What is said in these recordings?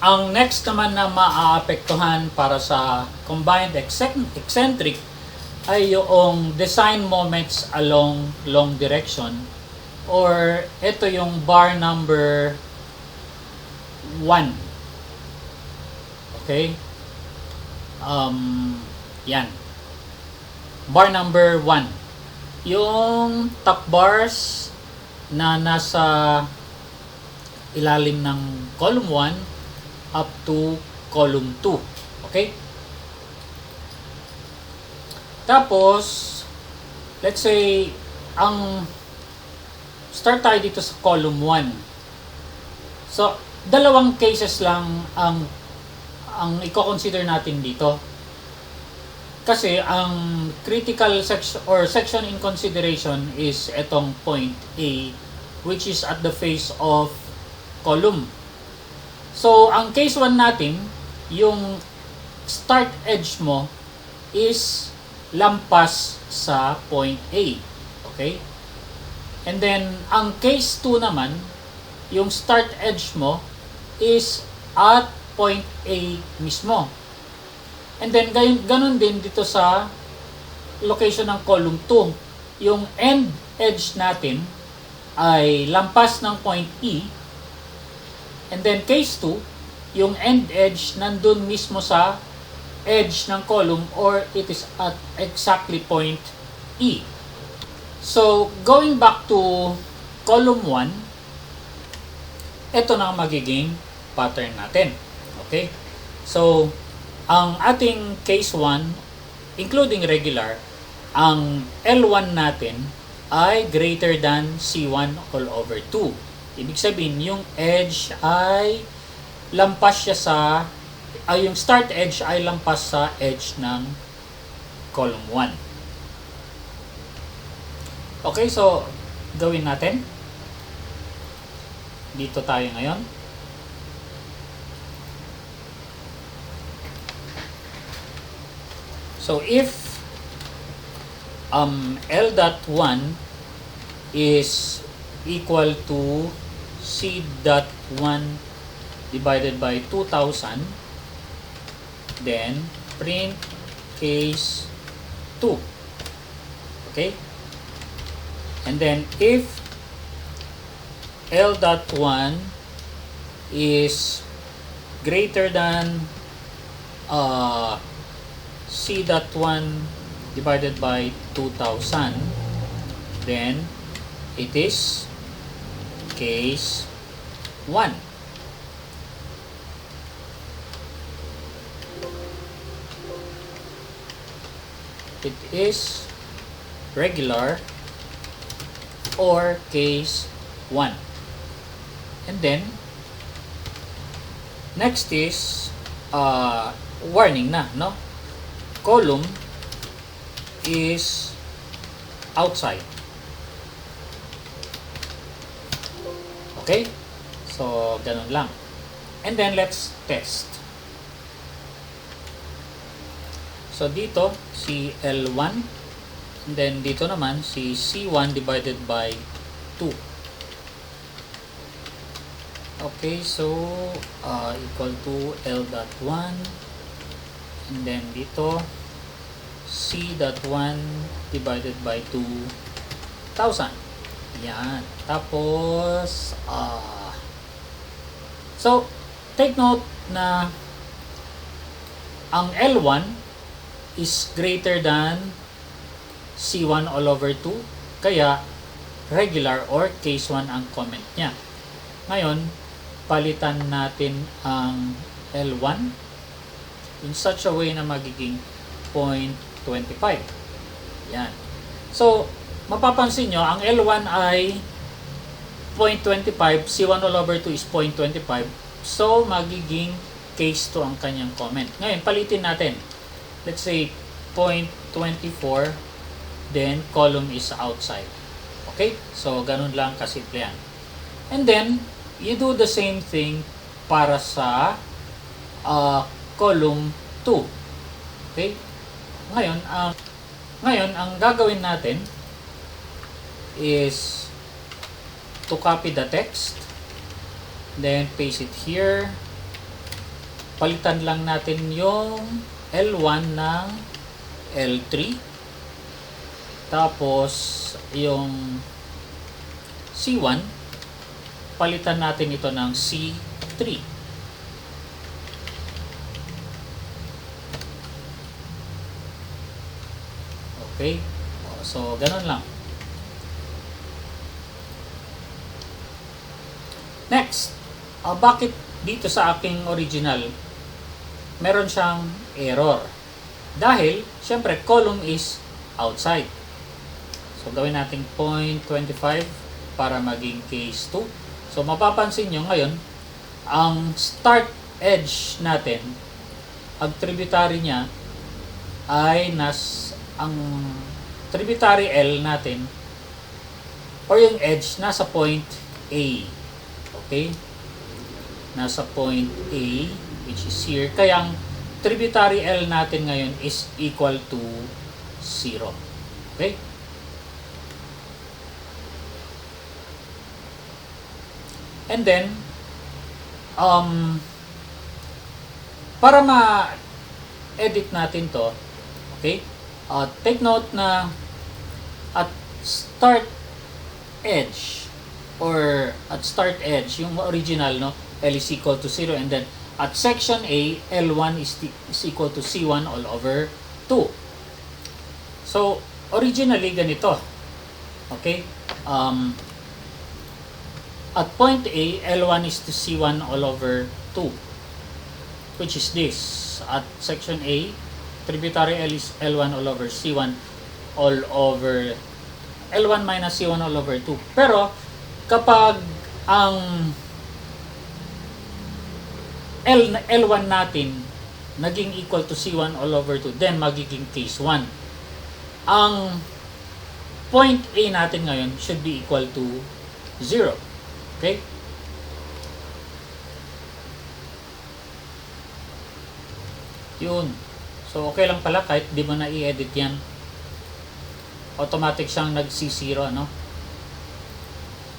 Ang next naman na maaapektuhan para sa combined eccentric ay yung design moments along long direction, or ito yung bar number 1. Okay? Yan. Bar number 1. Yung top bars na nasa ilalim ng column 1 up to column 2. Okay? Tapos, let's say, start tayo dito sa column 1. So, dalawang cases lang ang i-consider natin dito. Kasi ang critical section or section in consideration is etong point A, which is at the face of column. So, ang case 1 natin, yung start edge mo is lampas sa point A. Okay? And then, ang case 2 naman, yung start edge mo is at point A mismo. And then, ganun din dito sa location ng column 2. Yung end edge natin ay lampas ng point E. And then, case 2, yung end edge nandun mismo sa edge ng column, or it is at exactly point E. So, going back to column 1, ito na ang magiging pattern natin. Okay? So, ang ating case 1, including regular, ang L1 natin ay greater than C1 all over 2. Ibig sabihin, yung edge ay lampas siya yung start edge ay lampas sa edge ng column 1. Okay, so gawin natin. Dito tayo ngayon. So if L.1 is equal to C.1 divided by 2,000, then print case 2. Okay? And then if L.1 is greater than C.1 divided by 2,000, then it is case 1. It is regular or case 1. And then next is warning na, no? Column is outside. Okay? So, ganun lang. And then, let's test. So, dito, si L1. And then, dito naman, si C1 divided by 2. Okay, so, equal to L.1. And then, dito, C.1 divided by 2,000. Yan. Tapos, so, take note na ang L1 is greater than C1 all over 2. Kaya, regular or case 1 ang comment niya. Ngayon, palitan natin ang L1 in such a way na magiging 0.25. Yan. So, mapapansin nyo, ang L1 ay 0.25, C1 all over 2 is 0.25. So, magiging case 2 ang kanyang comment. Ngayon, palitin natin. Let's say 0.24, then column is outside. Okay? So, ganun lang kasimple yan. And then, you do the same thing para sa column 2. Okay? Ngayon, ang gagawin natin is to copy the text, then paste it here, palitan lang natin yung L1 ng L3. Tapos, yung C1, palitan natin ito ng C3. Okay? So, ganun lang. Next, bakit dito sa aking original meron siyang error? Dahil, syempre, column is outside. So, gawin natin 0.25 para maging case 2. So, mapapansin nyo ngayon, ang start edge natin, ang tributary niya, ay ang tributary L natin, or yung edge, nasa point A. Okay? Nasa point A, which is here. Kaya ang tributary L natin ngayon is equal to 0. Okay? And then, para ma-edit natin to, okay? Take note na at start edge, or at start edge, yung original, no? L is equal to 0, and then at section A, L1 is equal to C1 all over 2. So, originally, ganito. Okay? At point A, L1 is to C1 all over 2. Which is this. At section A, tributary L is L1 all over C1 all over L1 minus C1 all over 2. Pero, kapag ang L1 natin naging equal to C1 all over 2, then magiging case 1. Ang point A natin ngayon should be equal to 0. Okay? Yun. So, okay lang pala kahit di mo na i-edit yan. Automatic siyang nag-C0, no?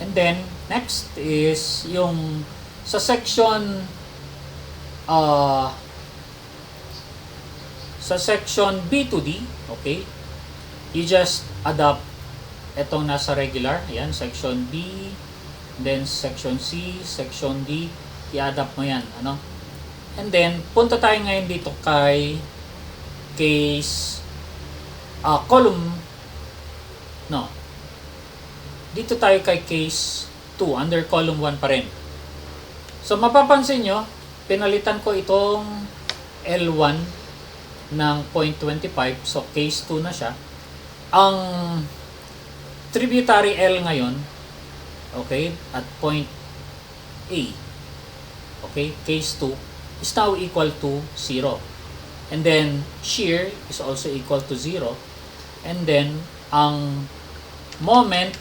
And then, next is yung sa section B to D, okay? You just adopt itong nasa regular. Ayan, section B, then section C, section D, i-adapt mo yan, ano? And then, punta tayo ngayon dito kay case, column, no. Dito tayo kay case 2, under column 1 pa rin. So, mapapansin nyo, pinalitan ko itong L1 ng 0.25, so case 2 na siya. Ang tributary L ngayon, okay, at point A, okay, case 2, is now equal to 0. And then, shear is also equal to 0. And then, ang moment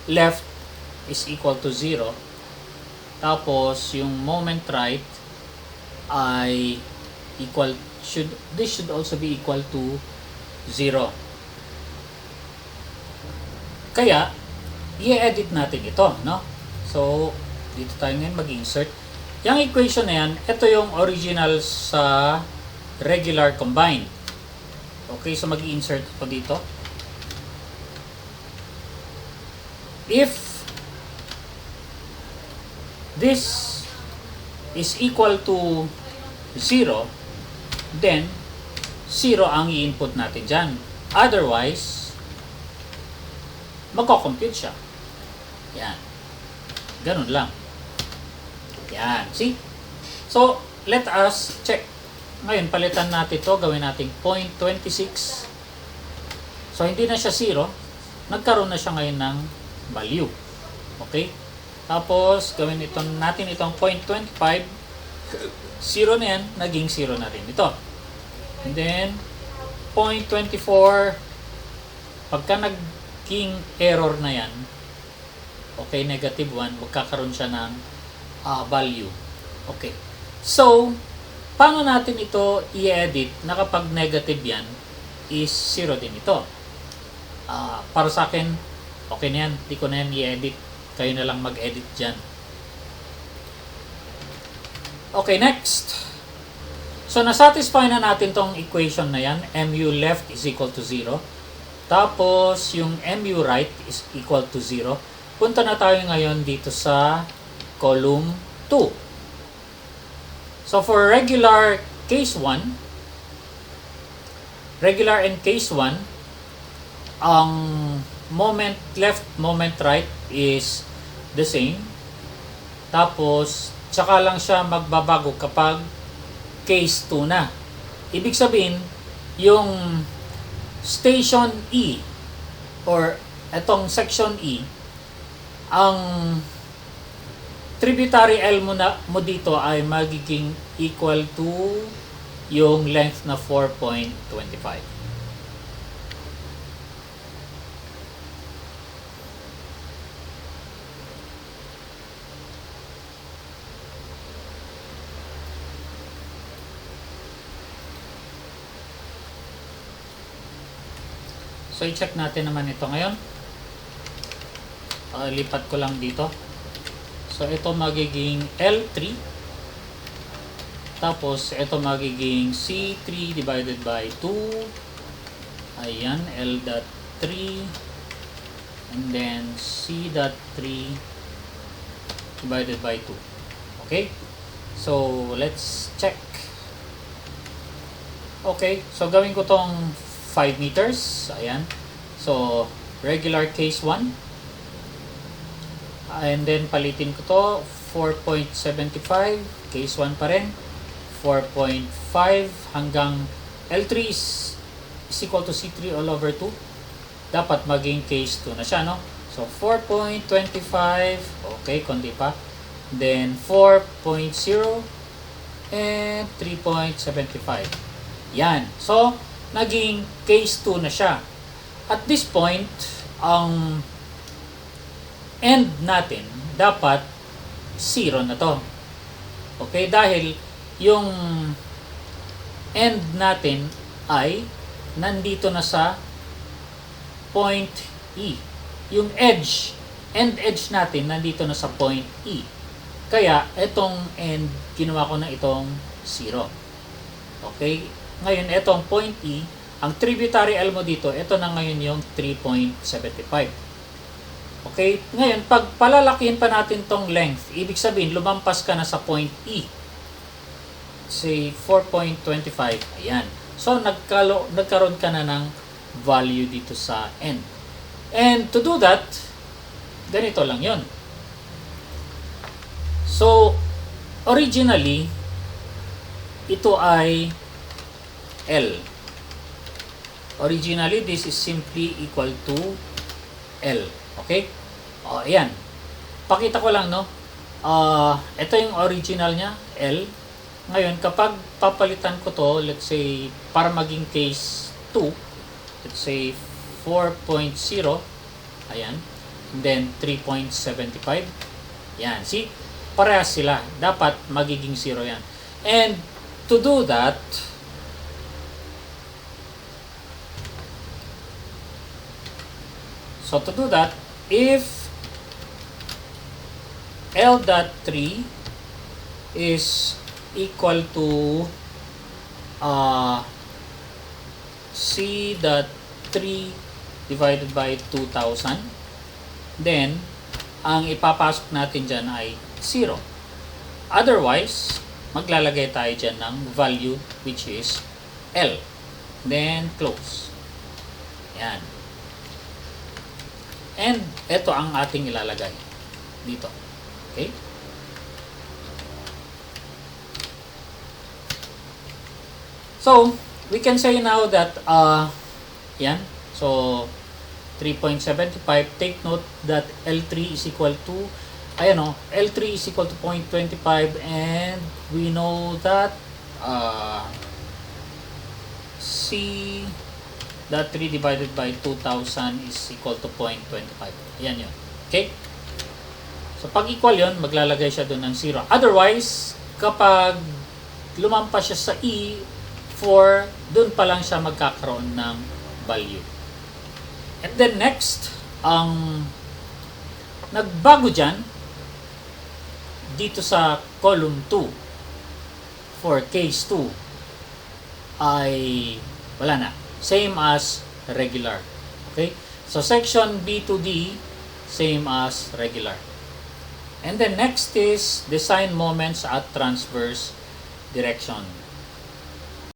left is equal to 0. Tapos, yung moment right ay this should also be equal to 0. Kaya, i-edit natin ito, no? So, dito tayo ngayon mag-insert. Yung equation na yan, ito yung original sa regular combined. Okay, so mag-insert ko dito. If this is equal to 0, then 0 ang i-input natin dyan. Otherwise, magko-compute siya. Yan. Ganun lang. Yan. See? So, let us check. Ngayon, palitan natin to. Gawin natin 0.26. So, hindi na siya 0. Nagkaroon na siya ngayon ng value. Okay? Tapos, gawin natin itong 0.25. 0 na yan. Naging 0 na rin ito. And then, 0.24. Pagka naging error na yan, okay, negative 1, magkakaroon siya ng value. Okay. So, paano natin ito i-edit na kapag negative yan is 0 din ito? Para sa akin, okay na yan. Hindi ko na yan i-edit. Kayo na lang mag-edit dyan. Okay, next. So, nasatisfy na natin tong equation na yan. Mu left is equal to 0. Tapos, yung mu right is equal to 0. Punta na tayo ngayon dito sa column 2. So, for regular case 1, regular and case 1, ang moment left, moment right is the same. Tapos, tsaka lang siya magbabago kapag case 2 na. Ibig sabihin, yung station E or etong section E, ang tributary L mo dito ay magiging equal to yung length na 4.25. So, i-check natin naman ito ngayon. Lipat ko lang dito. So, ito magiging L3. Tapos, ito magiging C3 divided by 2. Ayan, L.3. And then, C.3 divided by 2. Okay? So, let's check. Okay, so gawin ko tong 5 meters. Ayan. So, regular case 1. And then, palitin ko to. 4.75. Case 1 pa rin. 4.5 hanggang L3 is equal to C3 all over 2. Dapat maging case 2 na siya, no? So, 4.25. Okay, kundi pa. Then, 4.0 and 3.75. Yan. So, naging case 2 na siya. At this point, ang end natin dapat 0 na to. Okay, dahil yung end natin ay nandito na sa point E. Yung end edge natin nandito na sa point E. Kaya, itong end, ginawa ko na itong 0. Okay? Ngayon, itong point E, ang tributary L mo dito, ito na ngayon yung 3.75. Okay? Ngayon, pag palalakihin pa natin tong length, ibig sabihin, lumampas ka na sa point E. Say, 4.25. Ayan. So, nagkaroon ka na ng value dito sa end. And to do that, ganito lang yon. So, originally, ito ay L. Originally, this is simply equal to L. Okay? O, ayan. Pakita ko lang, no? Ito yung original niya, L. Ngayon, kapag papalitan ko to, let's say, para maging case 2, let's say, 4.0, ayan, and then 3.75, yan, see? Parehas sila. Dapat magiging 0 yan. And, to do that, if L.3 is equal to C.3 divided by 2,000, then, ang ipapasok natin dyan ay 0. Otherwise, maglalagay tayo dyan ng value which is L. Then, close. Yan. And, ito ang ating ilalagay dito. Okay? So, we can say now that, yan. So, 3.75. Take note that L3 is equal to, L3 is equal to 0.25, and we know that C.3 divided by 2,000 is equal to 0.25. Yan yun. Okay? So, pag equal yun, maglalagay siya doon ng 0. Otherwise, kapag lumampas siya sa E4, doon pa lang siya magkakaroon ng value. And then next, ang nagbago dyan, dito sa column 2. for case 2 ay wala na. Same as regular. Okay? So section B to D, same as regular. And then next is design moments at transverse direction.